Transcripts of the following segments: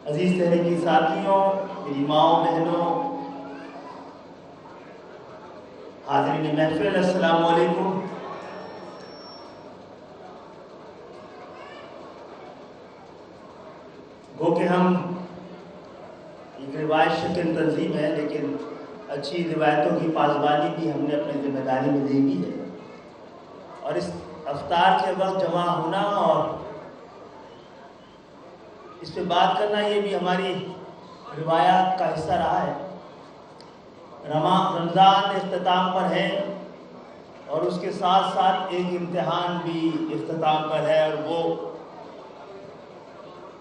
عزیز تحریکی ساتھیوں، میری ماؤں بہنوں، حاضرین محفل، السلام علیکم۔ گو کہ ہم ایک روایت شکل تنظیم ہے، لیکن اچھی روایتوں کی پاسبانی بھی ہم نے اپنی ذمہ داری میں دیکھی ہے، اور اس افطار کے وقت جمع ہونا اور اس پہ بات کرنا یہ بھی ہماری روایات کا حصہ رہا ہے۔ رمضان اختتام پر ہے اور اس کے ساتھ ساتھ ایک امتحان بھی اختتام پر ہے، اور وہ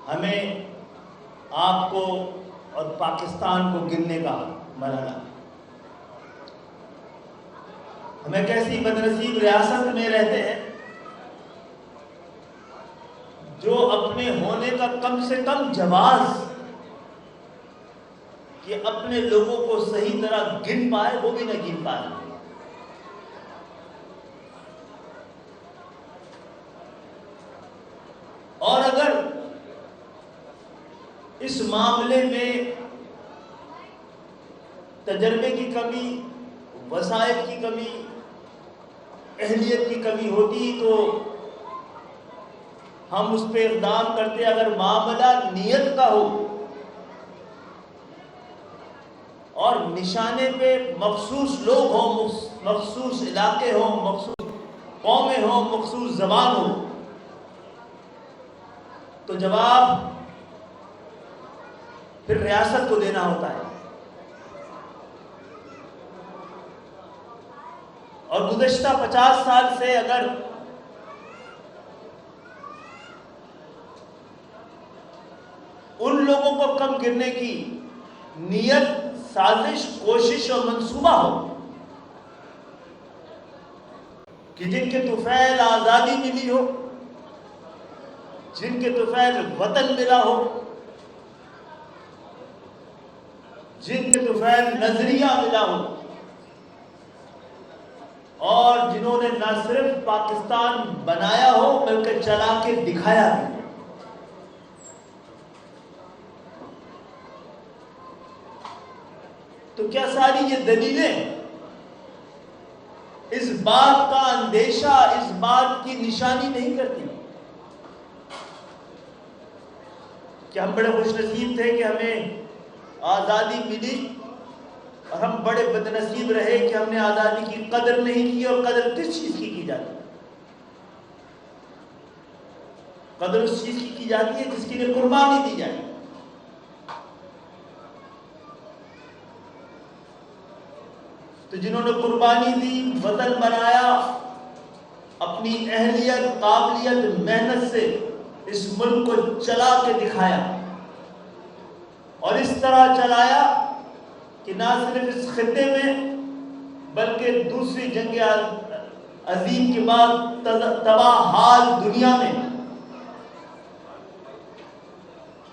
ہمیں آپ کو اور پاکستان کو گننے کا مرحلہ۔ ہم ایک ایسی بدنصیب ریاست میں رہتے ہیں جو اپنے ہونے کا کم سے کم جواز کہ اپنے لوگوں کو صحیح طرح گن پائے وہ بھی نہ گن پائے۔ اور اگر اس معاملے میں تجربے کی کمی، وسائل کی کمی، اہلیت کی کمی ہوتی تو ہم اس پہ اقدام کرتے۔ اگر معاملہ نیت کا ہو اور نشانے پہ مخصوص لوگ ہوں، مخصوص علاقے ہوں، مخصوص قومیں ہوں، مخصوص زبان ہو، تو جواب پھر ریاست کو دینا ہوتا ہے۔ اور گزشتہ 50 سال سے اگر ان لوگوں کو کم کرنے کی نیت، سازش، کوشش اور منصوبہ ہو کہ جن کے طفیل آزادی ملی ہو، جن کے طفیل وطن ملا ہو، جن کے طفیل نظریہ ملا ہو، اور جنہوں نے نہ صرف پاکستان بنایا ہو بلکہ چلا کے دکھایا بھی۔ تو کیا ساری یہ دلیلیں اس بات کا اندیشہ، اس بات کی نشانی نہیں کرتی کہ ہم بڑے خوش نصیب تھے کہ ہمیں آزادی ملی، اور ہم بڑے بد نصیب رہے کہ ہم نے آزادی کی قدر نہیں کی؟ اور قدر کس چیز کی جاتی ہے؟ قدر اس چیز کی جاتی ہے جس کے لیے قربانی دی جائے۔ تو جنہوں نے قربانی دی، وطن بنایا، اپنی اہلیت، قابلیت، محنت سے اس ملک کو چلا کے دکھایا، اور اس طرح چلایا کہ نہ صرف اس خطے میں بلکہ دوسری جنگ عظیم کے بعد تباہ حال دنیا میں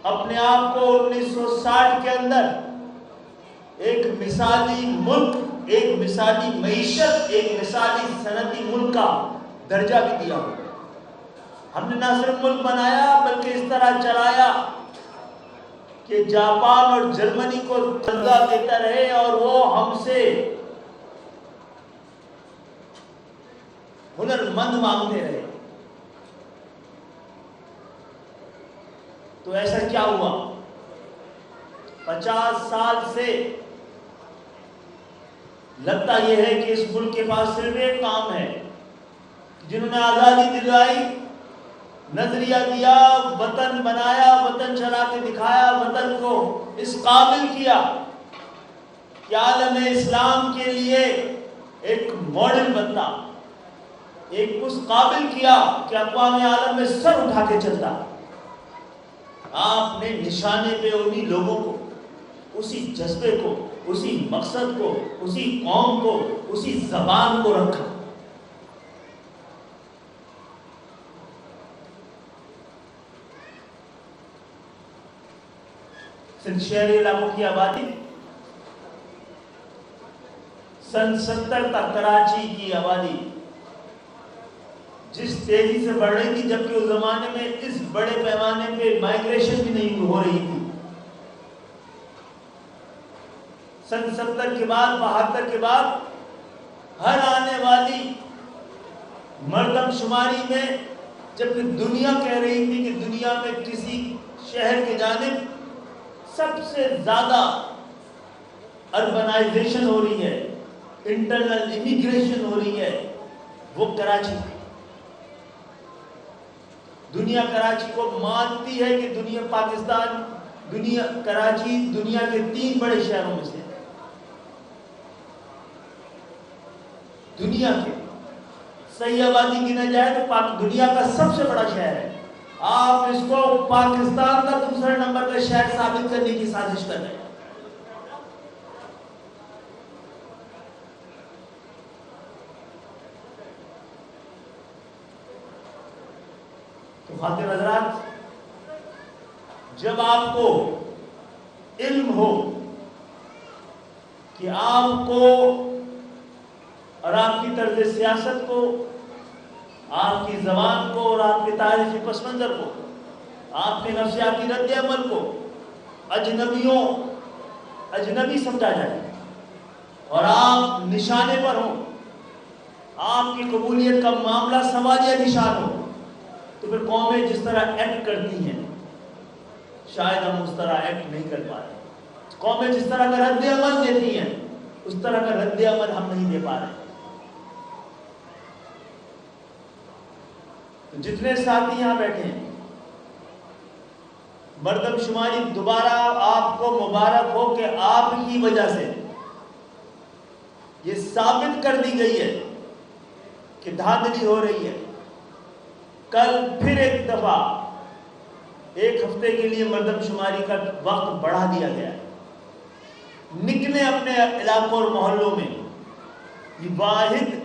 اپنے آپ کو 1960 کے اندر ایک مثالی ملک، ایک مثالی معیشت، ایک مثالی صنعتی ملک کا درجہ بھی دیا ہو۔ ہم نے نہ صرف ملک بنایا بلکہ اس طرح چلایا کہ جاپان اور جرمنی کو تنگا دیتا رہے اور وہ ہم سے ہنرمند مانگتے رہے۔ تو ایسا کیا ہوا؟ 50 سال سے لگتا یہ ہے کہ اس ملک کے پاس صرف ایک کام ہے، جنہوں نے آزادی دلائی، نظریہ دیا، وطن بنایا، وطن چلا کے دکھایا، وطن کو اس قابل کیا کہ عالم اسلام کے لیے ایک ماڈل بنتا، ایک اس قابل کیا کہ اقوام عالم میں سر اٹھا کے چلتا۔ آپ نے نشانے پہ انہی لوگوں کو، اسی جذبے کو، اسی مقصد کو، اسی قوم کو، اسی زبان کو رکھا۔ سندھ شہری علاقوں کی آبادی سن 70 تک کراچی کی آبادی جس تیزی سے بڑھ رہی تھی، جبکہ اس زمانے میں اس بڑے پیمانے پہ مائیگریشن بھی نہیں ہو رہی تھی، سن 70 کے بعد 72 کے بعد ہر آنے والی مردم شماری میں، جبکہ دنیا کہہ رہی تھی کہ دنیا میں کسی شہر کی جانب سب سے زیادہ اربنائزیشن ہو رہی ہے، انٹرنل امیگریشن ہو رہی ہے، وہ کراچی ہے۔ دنیا کراچی کو مانتی ہے کہ دنیا پاکستان، دنیا کراچی دنیا کے 3 بڑے شہروں میں سے ہے، دنیا کے صحیح آبادی گنا جائے تو دنیا کا سب سے بڑا شہر ہے۔ آپ اس کو پاکستان کا دوسرے نمبر کا شہر ثابت کرنے کی سازش کر رہے ہیں۔ تو خاطر حضرات، جب آپ کو علم ہو کہ آپ کو اور آپ کی طرز سیاست کو، آپ کی زبان کو اور آپ کے تاریخی پس منظر کو، آپ کے نفسیاتی رد عمل کو اجنبی سمجھا جائے اور آپ نشانے پر ہوں، آپ کی قبولیت کا معاملہ سماجی نشان ہو، تو پھر قومیں جس طرح ایکٹ کرتی ہیں شاید ہم اس طرح ایکٹ نہیں کر پا رہے۔ قومیں جس طرح کا رد عمل دیتی ہیں اس طرح کا رد عمل ہم نہیں دے پا رہے۔ تو جتنے ساتھی یہاں بیٹھے ہیں، مردم شماری دوبارہ آپ کو مبارک ہو کہ آپ کی وجہ سے یہ ثابت کر دی گئی ہے کہ دھاندلی ہو رہی ہے۔ کل پھر ایک دفعہ 1 ہفتے کے لیے مردم شماری کا وقت بڑھا دیا گیا ہے۔ نکلے اپنے علاقوں اور محلوں میں، یہ واحد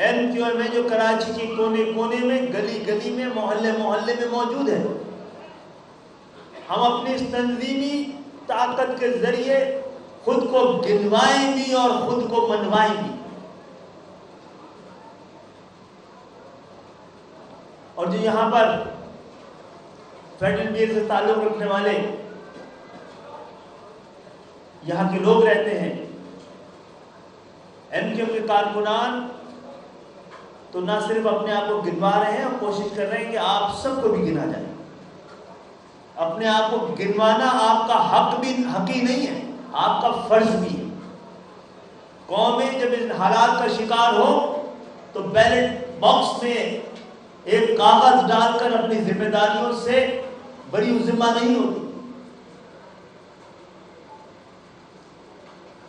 NQM ہے جو کراچی کی کونے کونے میں، گلی گلی میں، محلے محلے میں موجود ہے۔ ہم اپنی اس تنظیمی طاقت کے ذریعے خود کو گنوائیں بھی اور خود کو منوائیں بھی۔ اور جو یہاں پر فیڈرل بی سے تعلق رکھنے والے یہاں کے لوگ رہتے ہیں، NQM کے کارکنان تو نہ صرف اپنے آپ کو گنوا رہے ہیں اور کوشش کر رہے ہیں کہ آپ سب کو بھی گنا جائے۔ اپنے آپ کو گنوانا آپ کا حق ہی نہیں ہے، آپ کا فرض بھی ہے۔ قومیں جب ان حالات کا شکار ہو تو بیلٹ باکس میں ایک کاغذ ڈال کر اپنی ذمہ داریوں سے بری ذمہ نہیں ہوتی۔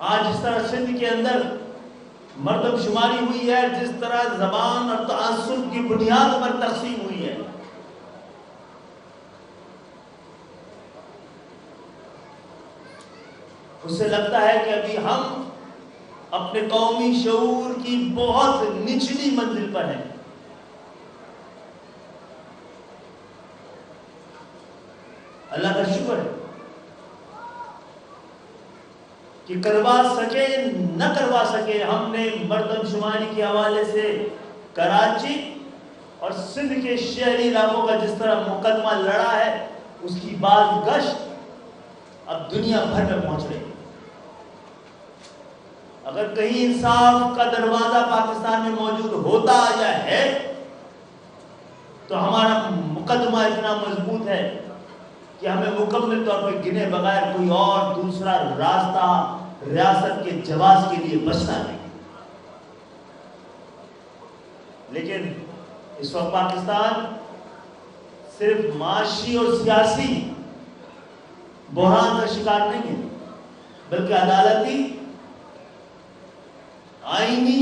آج جس طرح سندھ کے اندر مردم شماری ہوئی ہے، جس طرح زبان اور تعصب کی بنیاد پر تقسیم ہوئی ہے، اس سے لگتا ہے کہ ابھی ہم اپنے قومی شعور کی بہت نچلی منزل پر ہیں۔ اللہ کا شکر ہے کہ کروا سکے نہ کروا سکے، ہم نے مردم شماری کے حوالے سے کراچی اور سندھ کے شہری علاقوں کا جس طرح مقدمہ لڑا ہے، اس کی باز گشت اب دنیا بھر میں پہنچ رہی ہے۔ اگر کہیں انصاف کا دروازہ پاکستان میں موجود ہوتا آیا ہے تو ہمارا مقدمہ اتنا مضبوط ہے کہ ہمیں مکمل طور پر گنے بغیر کوئی اور دوسرا راستہ ریاست کے جواز کے لیے بچنا نہیں۔ لیکن اس وقت پاکستان صرف معاشی اور سیاسی بحران کا شکار نہیں ہے، بلکہ عدالتی، آئینی،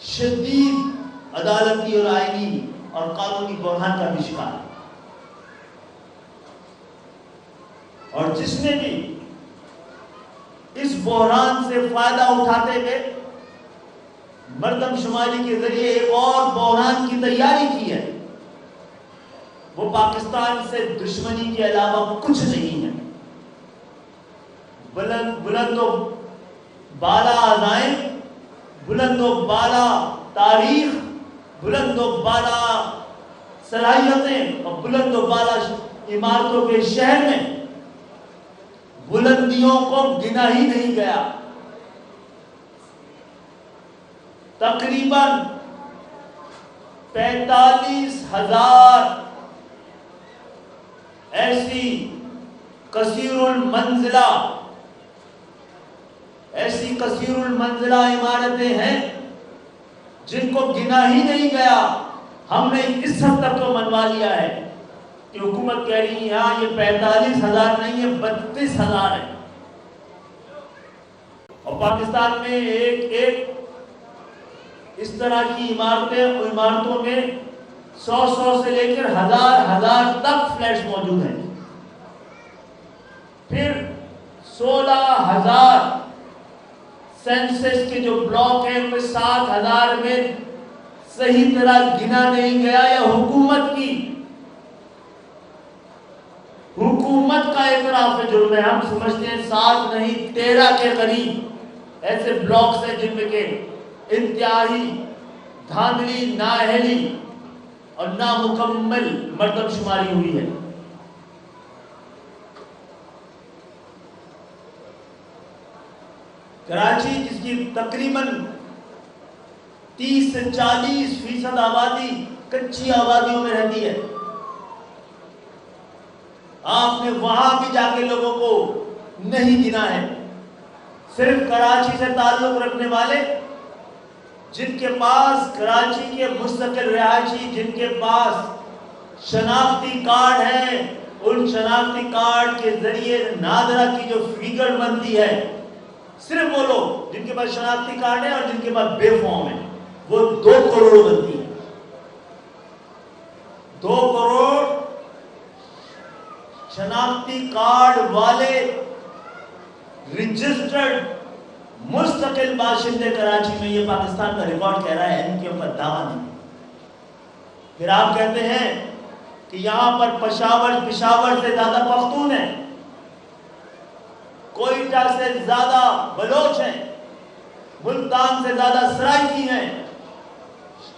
شدید عدالتی اور آئینی اور قانونی بحران کا بھی شکار ہے۔ اور جس نے بھی اس بحران سے فائدہ اٹھاتے ہوئے مردم شماری کے ذریعے ایک اور بحران کی تیاری کی ہے، وہ پاکستان سے دشمنی کے علاوہ کچھ نہیں ہے۔ بلند و بالا عزائم، بلند و بالا تاریخ، بلند و بالا صلاحیتیں اور بلند و بالا عمارتوں کے شہر میں بلندیوں کو گنا ہی نہیں گیا. تقریباً 45,000 ایسی کثیر المنزلہ عمارتیں ہیں جن کو گنا ہی نہیں گیا. ہم نے اس حد تک تو منوا لیا ہے کہ حکومت کہہ رہی ہے ہاں یہ 45,000 نہیں ہے 32,000 ہے. اور پاکستان میں ایک اس طرح کی عمارتوں میں 100 سے لے کر ہزار تک فلیٹس موجود ہیں. پھر 16,000 سینسس کے جو بلاک ہیں ان میں 7,000 میں صحیح طرح گنا نہیں گیا یا حکومت کا اعتراف ہے جرم ہے. ہم سمجھتے ہیں 7 نہیں 13 کے قریب ایسے بلاکس ہیں جن میں کہ انتہائی دھاندلی، نااہلی اور نامکمل مردم شماری ہوئی ہے. کراچی جس کی تقریباً 30 سے 40% آبادی کچی آبادیوں میں رہتی ہے. آپ نے وہاں بھی جا کے لوگوں کو نہیں گنا ہے. صرف کراچی سے تعلق رکھنے والے جن کے پاس کراچی کے مستقل رہائشی جن کے پاس شناختی کارڈ ہیں ان شناختی کارڈ کے ذریعے نادرہ کی جو فگر بنتی ہے صرف وہ لوگ جن کے پاس شناختی کارڈ ہے اور جن کے پاس بے فارم ہے وہ 2 کروڑ بنتی ہے. 2 کروڑ شناختی کارڈ والے رجسٹرڈ مستقل باشندے کراچی میں. یہ پاکستان کا ریکارڈ کہہ رہا ہے ان کے اوپر دعویٰ نہیں. پھر آپ کہتے ہیں کہ یہاں پر پشاور سے زیادہ پختون ہیں، کوئٹہ سے زیادہ بلوچ ہیں، ملتان سے زیادہ سرائکی ہیں،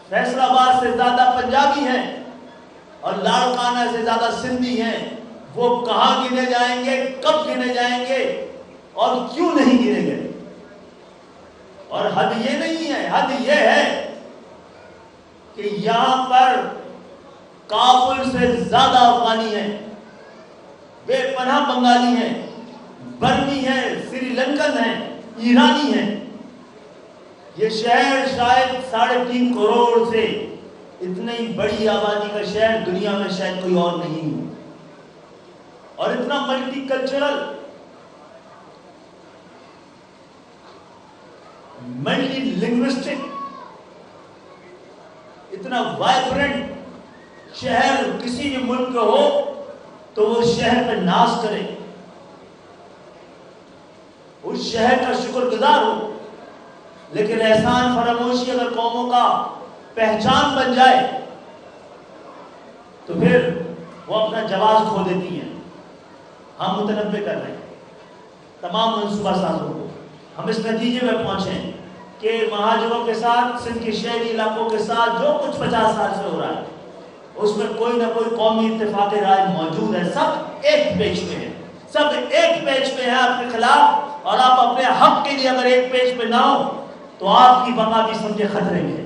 فیصل آباد سے زیادہ پنجابی ہیں اور لاڑکانہ سے زیادہ سندھی ہیں. وہ کہاں گنے جائیں گے، کب گنے جائیں گے اور کیوں نہیں گنے گے؟ اور حد یہ نہیں ہے، حد یہ ہے کہ یہاں پر کابل سے زیادہ افغانی ہیں، بے پناہ بنگالی ہیں، برمی ہیں، سری لنکن ہیں، ایرانی ہیں. یہ شہر شاید 3.5 کروڑ سے اتنی بڑی آبادی کا شہر دنیا میں شاید کوئی اور نہیں ہے اور اتنا ملٹی کلچرل، ملٹی لنگوسٹک، اتنا وائبرنٹ شہر کسی بھی ملک کا ہو تو وہ شہر پہ ناز کرے، اس شہر کا شکر گزار ہو. لیکن احسان فراموشی اگر قوموں کا پہچان بن جائے تو پھر وہ اپنا جواز کھو دیتی ہیں. ہم متنبع کر رہے ہیں تمام منصوبہ سازوں کو. ہم اس نتیجے میں پہنچے کہ مہاجروں کے ساتھ سندھ کے شہری علاقوں کے ساتھ جو کچھ 50 سال سے ہو رہا ہے اس میں کوئی نہ کوئی قومی اتفاق رائے موجود ہے. سب ایک پیج پہ ہیں، سب ایک پیج پہ ہیں آپ کے خلاف. اور آپ اپنے حق کے لیے اگر ایک پیج پہ نہ ہو تو آپ کی بقا بھی سمجھے خطرے میں ہے.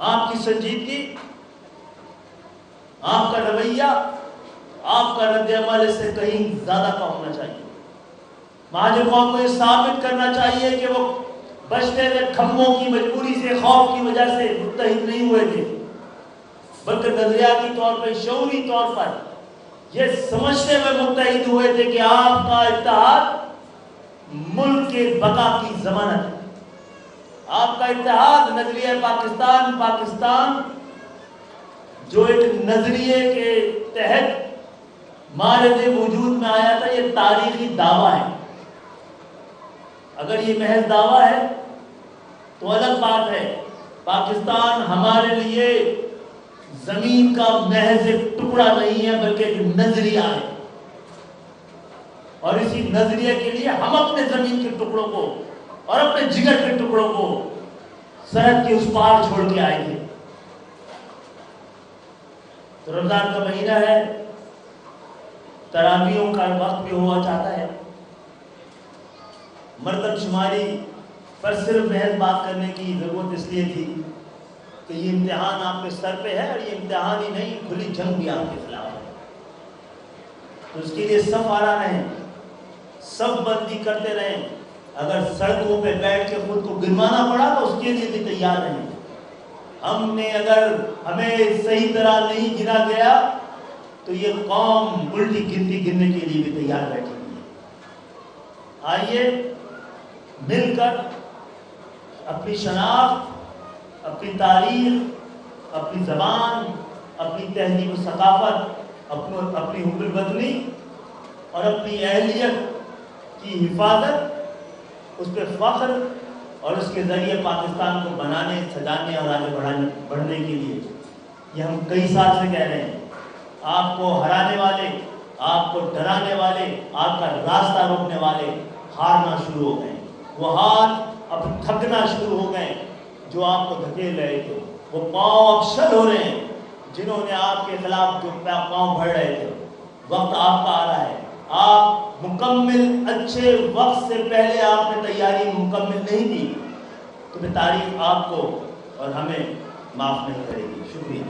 آپ کی سنجیدگی، آپ کا رویہ، آپ کا رد عمل اس سے کہیں زیادہ کا ہونا چاہیے. مہاجر قوم کو یہ ثابت کرنا چاہیے کہ وہ بچتے ہوئے کھمبوں کی مجبوری سے، خوف کی وجہ سے متحد نہیں ہوئے تھے، بلکہ نظریاتی طور پہ، شعوری طور پر یہ سمجھتے ہوئے متحد ہوئے تھے کہ آپ کا اتحاد ملک کے بقا کی ضمانت ہے. آپ کا اتحاد نظریہ پاکستان جو ایک نظریے کے تحت مارد وجود میں آیا تھا، یہ تاریخی دعویٰ ہے. اگر یہ محض دعویٰ ہے تو الگ بات ہے. پاکستان ہمارے لیے زمین کا محض ایک ٹکڑا نہیں ہے بلکہ ایک نظریہ ہے، اور اسی نظریے کے لیے ہم اپنے زمین کے ٹکڑوں کو اور اپنے جگر کے ٹکڑوں کو سرحد کے اس پار چھوڑ کے آئے تھے. تو رمضان کا مہینہ ہے، تراویحوں کا وقت بھی ہوا چاہتا ہے. مردم شماری پر صرف محض بات کرنے کی ضرورت اس لیے تھی کہ یہ امتحان آپ کے سر پہ ہے، اور یہ امتحان ہی نہیں، کھلی جنگ بھی آپ کے خلاف ہے. تو اس کے لیے صف آرا رہیں، صف بندی کرتے رہیں. اگر سڑکوں پہ بیٹھ کے خود کو گروانا پڑا تو اس کے لیے بھی تیار رہیں. ہم نے اگر ہمیں صحیح طرح نہیں گنا گیا تو یہ قوم الٹی گنتی گرنے کے لیے بھی تیار بیٹھی ہوئی ہے. آئیے مل کر اپنی شناخت، اپنی تاریخ، اپنی زبان، اپنی تہذیب و ثقافت، اپنی حب الوطنی اور اپنی اہلیت کی حفاظت، اس پہ فخر اور اس کے ذریعے پاکستان کو بنانے، سجانے اور آگے بڑھنے کے لیے یہ ہم کئی سال سے کہہ رہے ہیں. آپ کو ہرانے والے، آپ کو ڈرانے والے، آپ کا راستہ روکنے والے ہارنا شروع ہو گئے. وہ ہاتھ اب تھکنا شروع ہو گئے جو آپ کو دھکیل رہے تھے. وہ پاؤں اب شل ہو رہے ہیں جنہوں نے آپ کے خلاف جو پاؤں بڑھ رہے تھے. وقت آپ کا آ رہا ہے. آپ مکمل اچھے وقت سے پہلے آپ نے تیاری مکمل نہیں کی تو پھر تاریخ آپ کو اور ہمیں معاف نہیں کرے گی. شکریہ.